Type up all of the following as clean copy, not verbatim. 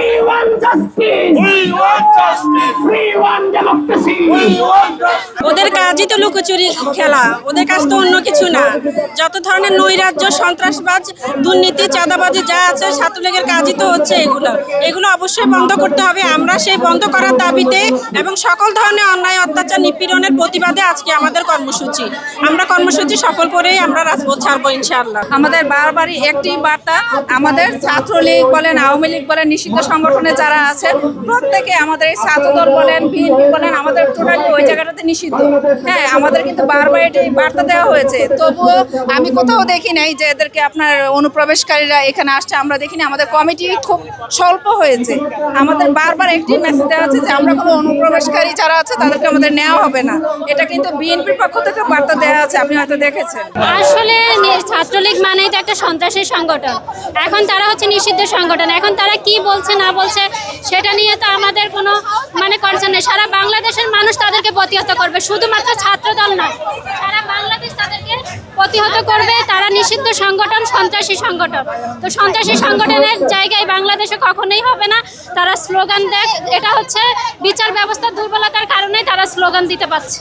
We want justice. We want justice. We want democracy. We want justice. ওদের কাজই তো লুকোচুরি খেলা, ওদের কাজ তো অন্য কিছু না। যত ধরনের নৈরাজ্য, সন্ত্রাসবাজ, দুর্নীতি, চাঁদাবাজি যা আছে ছাত্রলীগের কাজই তো হচ্ছে এগুলো অবশ্যই বন্ধ করতে হবে। আমরা সেই বন্ধ করার দাবিতে এবং সকল ধরনের অন্যায় অত্যাচার নিপীড়নের প্রতিবাদে আজকে আমাদের কর্মসূচি। আমরা কর্মসূচি সফল করেই আমরা রাজপথ ছাড়বো ইনশাআল্লাহ। আমাদের বারবারই একটি বার্তা, আমাদের ছাত্রলীগ বলেন, আওয়ামী লীগ বলেন, নিষিদ্ধ সংগঠনে যারা আছে প্রত্যেকে, আমাদের এই ছাত্রদল বলেন, বিএনপি বলেন, আমাদের টোটালি ওই জায়গাটাতে নিষিদ্ধ। হ্যাঁ, আমাদের কিন্তু বারবার এটি বার্তা দেওয়া হয়েছে, তবুও আমি কোথাও দেখি নাই যে এদেরকে আপনার অনুপ্রবেশকারীরা এখানে আসছে। আমরা দেখিনি, আমাদের কমিটি খুব স্বল্প হয়েছে। আমাদের বারবার একটি মেসেজ দেওয়া আছে যে আমরা কোনো অনুপ্রবেশকারী যারা আছে তাদেরকে আমাদের নেওয়া হবে না। এটা কিন্তু বিএনপির পক্ষ থেকে বার্তা দেওয়া আছে, আপনি হয়তো দেখেছেন। আসলে ছাত্রলীগ মানেই তো একটা সন্ত্রাসী সংগঠন। এখন তারা হচ্ছে নিষিদ্ধ সংগঠন। এখন তারা কি বলছে না বলছে সেটা নিয়ে তো আমাদের কোনো কনসার্ন নেই। সারা বাংলাদেশের মানুষ তাদেরকে প্রতিহত করবে, শুধুমাত্র ছাত্রদল নয়, সারা বাংলাদেশ তাদেরকে প্রতিহত করবে। তারা নিষিদ্ধ সংগঠন, সন্ত্রাসী সংগঠন। তো সন্ত্রাসী সংগঠনের জায়গায় বাংলাদেশে কখনোই হবে না। তারা স্লোগান দেয়, এটা হচ্ছে বিচার ব্যবস্থার দুর্বলতার কারণে তারা স্লোগান দিতে পারছে।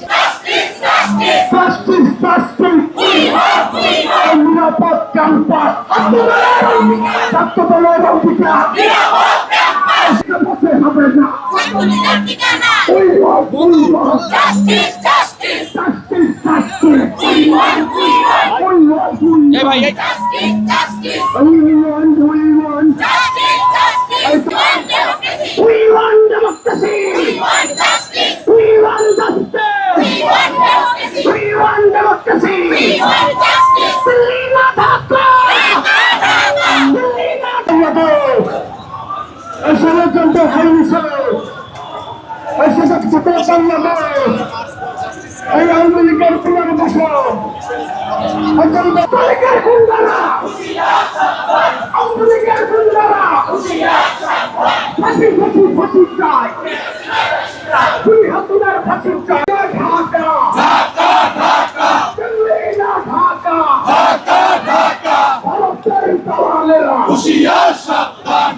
হুঁশিয়ার সাবধান।